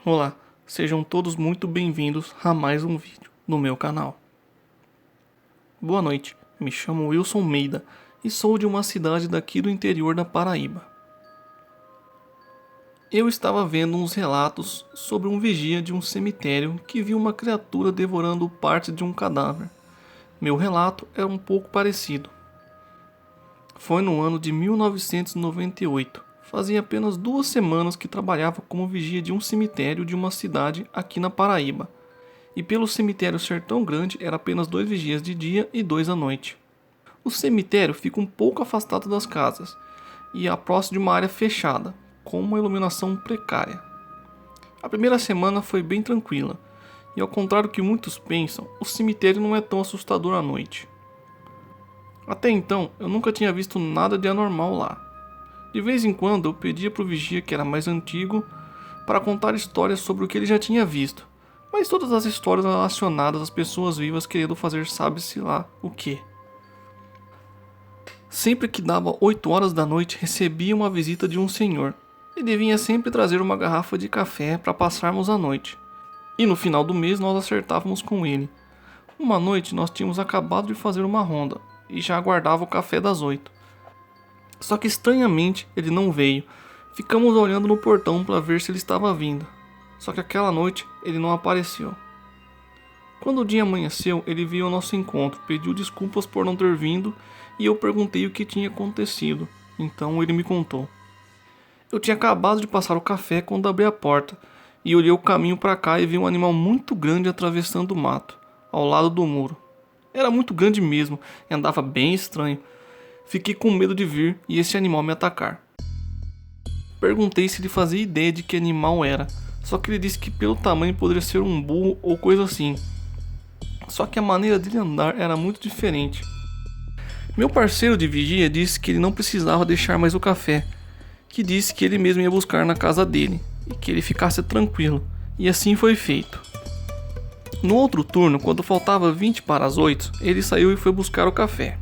Olá, sejam todos muito bem-vindos a mais um vídeo no meu canal. Boa noite, me chamo Wilson Meida e sou de uma cidade daqui do interior da Paraíba. Eu estava vendo uns relatos sobre um vigia de um cemitério que viu uma criatura devorando parte de um cadáver. Meu relato era um pouco parecido. Foi no ano de 1998. Fazia apenas 2 semanas que trabalhava como vigia de um cemitério de uma cidade aqui na Paraíba. E pelo cemitério ser tão grande, era apenas 2 vigias de dia e 2 à noite. O cemitério fica um pouco afastado das casas e é próximo de uma área fechada, com uma iluminação precária. A primeira semana foi bem tranquila, e ao contrário do que muitos pensam, o cemitério não é tão assustador à noite. Até então, eu nunca tinha visto nada de anormal lá. De vez em quando eu pedia pro vigia, que era mais antigo, para contar histórias sobre o que ele já tinha visto, mas todas as histórias relacionadas às pessoas vivas querendo fazer sabe-se lá o que. Sempre que dava 8 horas da noite recebia uma visita de um senhor. Ele vinha sempre trazer uma garrafa de café para passarmos a noite. E no final do mês nós acertávamos com ele. Uma noite nós tínhamos acabado de fazer uma ronda e já aguardava o café das 8. Só que estranhamente ele não veio. Ficamos olhando no portão para ver se ele estava vindo. Só que aquela noite ele não apareceu. Quando o dia amanheceu, ele veio ao nosso encontro, pediu desculpas por não ter vindo e eu perguntei o que tinha acontecido. Então ele me contou. Eu tinha acabado de passar o café quando abri a porta e olhei o caminho para cá e vi um animal muito grande atravessando o mato, ao lado do muro. Era muito grande mesmo e andava bem estranho. Fiquei com medo de vir e esse animal me atacar. Perguntei se ele fazia ideia de que animal era, só que ele disse que pelo tamanho poderia ser um burro ou coisa assim. Só que a maneira dele andar era muito diferente. Meu parceiro de vigia disse que ele não precisava deixar mais o café, que disse que ele mesmo ia buscar na casa dele e que ele ficasse tranquilo, e assim foi feito. No outro turno, quando faltava 20 para as 8, ele saiu e foi buscar o café.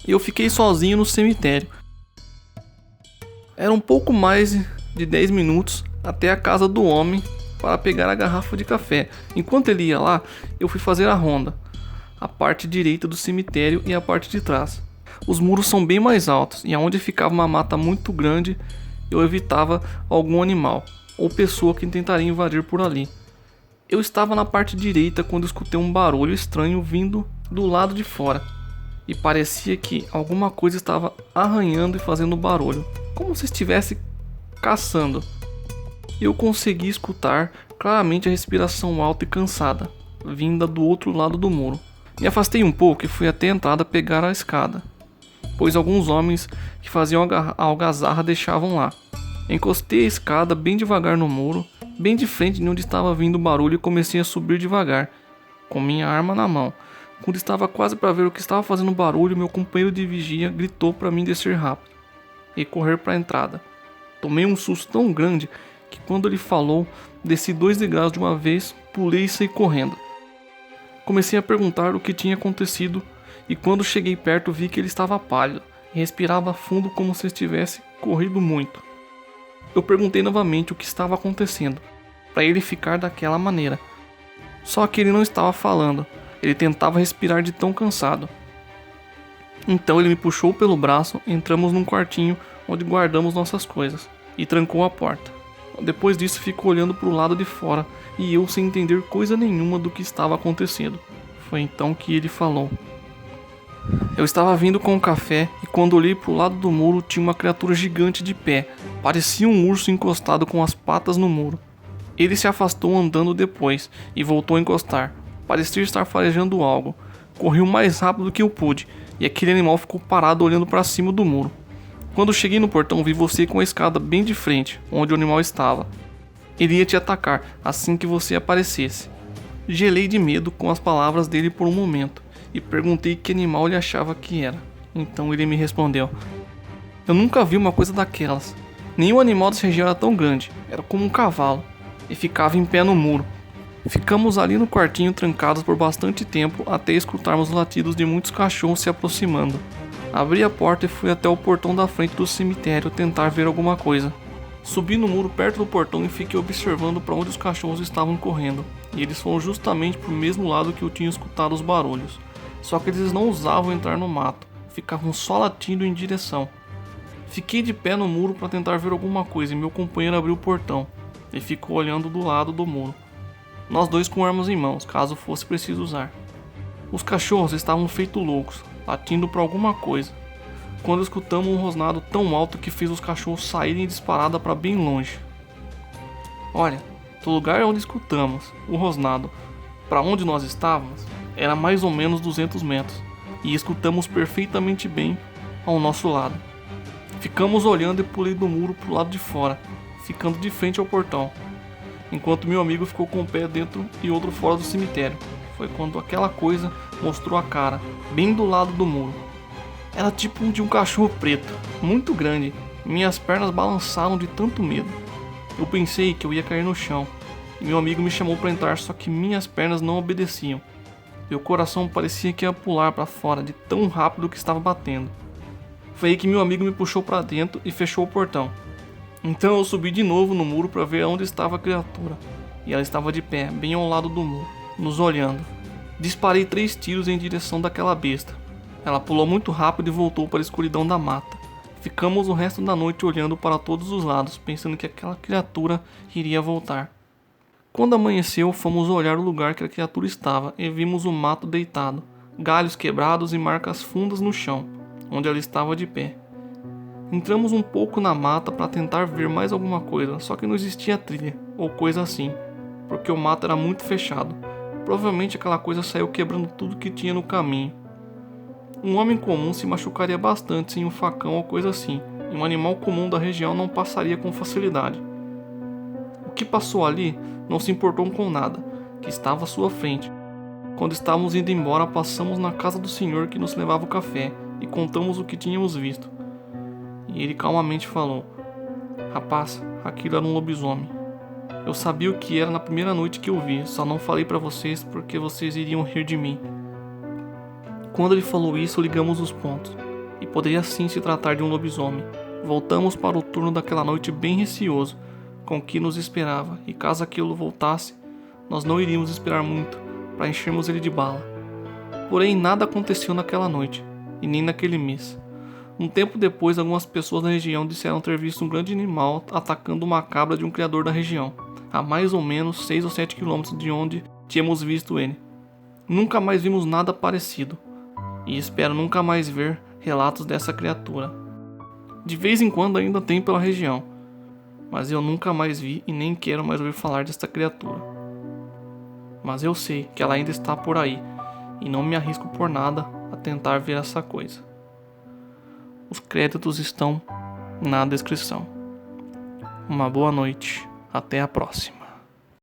E eu fiquei sozinho no cemitério. Era um pouco mais de 10 minutos até a casa do homem para pegar a garrafa de café. Enquanto ele ia lá, eu fui fazer a ronda, a parte direita do cemitério e a parte de trás. Os muros são bem mais altos e aonde ficava uma mata muito grande, eu evitava algum animal ou pessoa que tentaria invadir por ali. Eu estava na parte direita quando escutei um barulho estranho vindo do lado de fora. E parecia que alguma coisa estava arranhando e fazendo barulho, como se estivesse caçando. Eu consegui escutar claramente a respiração alta e cansada, vinda do outro lado do muro. Me afastei um pouco e fui até a entrada pegar a escada, pois alguns homens que faziam a algazarra deixavam lá. Encostei a escada bem devagar no muro, bem de frente de onde estava vindo o barulho, e comecei a subir devagar, com minha arma na mão. Quando estava quase para ver o que estava fazendo barulho, meu companheiro de vigia gritou para mim descer rápido e correr para a entrada. Tomei um susto tão grande que quando ele falou, desci 2 degraus de uma vez, pulei e saí correndo. Comecei a perguntar o que tinha acontecido e quando cheguei perto vi que ele estava pálido e respirava fundo como se estivesse corrido muito. Eu perguntei novamente o que estava acontecendo, para ele ficar daquela maneira. Só que ele não estava falando. Ele tentava respirar de tão cansado. Então ele me puxou pelo braço, entramos num quartinho onde guardamos nossas coisas e trancou a porta. Depois disso ficou olhando para o lado de fora e eu sem entender coisa nenhuma do que estava acontecendo. Foi então que ele falou. Eu estava vindo com o café e quando olhei para o lado do muro tinha uma criatura gigante de pé. Parecia um urso encostado com as patas no muro. Ele se afastou andando depois e voltou a encostar. Parecia estar farejando algo. Corri o mais rápido do que eu pude, e aquele animal ficou parado olhando para cima do muro. Quando cheguei no portão, vi você com a escada bem de frente, onde o animal estava. Ele ia te atacar assim que você aparecesse. Gelei de medo com as palavras dele por um momento, e perguntei que animal ele achava que era. Então ele me respondeu. Eu nunca vi uma coisa daquelas. Nenhum animal dessa região era tão grande, era como um cavalo, e ficava em pé no muro. Ficamos ali no quartinho trancados por bastante tempo até escutarmos os latidos de muitos cachorros se aproximando. Abri a porta e fui até o portão da frente do cemitério tentar ver alguma coisa. Subi no muro perto do portão e fiquei observando para onde os cachorros estavam correndo, e eles foram justamente para o mesmo lado que eu tinha escutado os barulhos. Só que eles não ousavam entrar no mato, ficavam só latindo em direção. Fiquei de pé no muro para tentar ver alguma coisa e meu companheiro abriu o portão e ficou olhando do lado do muro. Nós dois com armas em mãos, caso fosse preciso usar. Os cachorros estavam feito loucos, latindo para alguma coisa, quando escutamos um rosnado tão alto que fez os cachorros saírem disparada para bem longe. Olha, do lugar onde escutamos o rosnado para onde nós estávamos era mais ou menos 200 metros, e escutamos perfeitamente bem ao nosso lado. Ficamos olhando e pulei do muro pro lado de fora, ficando de frente ao portão, enquanto meu amigo ficou com um pé dentro e outro fora do cemitério. Foi quando aquela coisa mostrou a cara, bem do lado do muro. Era tipo de um cachorro preto, muito grande. Minhas pernas balançaram de tanto medo. Eu pensei que eu ia cair no chão, e meu amigo me chamou para entrar, só que minhas pernas não obedeciam. Meu coração parecia que ia pular para fora de tão rápido que estava batendo. Foi aí que meu amigo me puxou para dentro e fechou o portão. Então eu subi de novo no muro para ver onde estava a criatura, e ela estava de pé, bem ao lado do muro, nos olhando. Disparei 3 tiros em direção daquela besta. Ela pulou muito rápido e voltou para a escuridão da mata. Ficamos o resto da noite olhando para todos os lados, pensando que aquela criatura iria voltar. Quando amanheceu, fomos olhar o lugar que a criatura estava e vimos o mato deitado, galhos quebrados e marcas fundas no chão, onde ela estava de pé. Entramos um pouco na mata para tentar ver mais alguma coisa, só que não existia trilha ou coisa assim, porque o mato era muito fechado. Provavelmente aquela coisa saiu quebrando tudo que tinha no caminho. Um homem comum se machucaria bastante sem um facão ou coisa assim, e um animal comum da região não passaria com facilidade. O que passou ali não se importou com nada, que estava à sua frente. Quando estávamos indo embora, passamos na casa do senhor que nos levava o café e contamos o que tínhamos visto. E ele calmamente falou: "Rapaz, aquilo era um lobisomem. Eu sabia o que era na primeira noite que eu vi, só não falei pra vocês porque vocês iriam rir de mim." Quando ele falou isso, ligamos os pontos, e poderia sim se tratar de um lobisomem. Voltamos para o turno daquela noite bem receoso com o que nos esperava, e caso aquilo voltasse, nós não iríamos esperar muito para enchermos ele de bala. Porém, nada aconteceu naquela noite, e nem naquele mês. Um tempo depois, algumas pessoas da região disseram ter visto um grande animal atacando uma cabra de um criador da região, a mais ou menos 6 ou 7 quilômetros de onde tínhamos visto ele. Nunca mais vimos nada parecido, e espero nunca mais ver relatos dessa criatura. De vez em quando ainda tem pela região, mas eu nunca mais vi e nem quero mais ouvir falar desta criatura. Mas eu sei que ela ainda está por aí, e não me arrisco por nada a tentar ver essa coisa. Os créditos estão na descrição. Uma boa noite, até a próxima.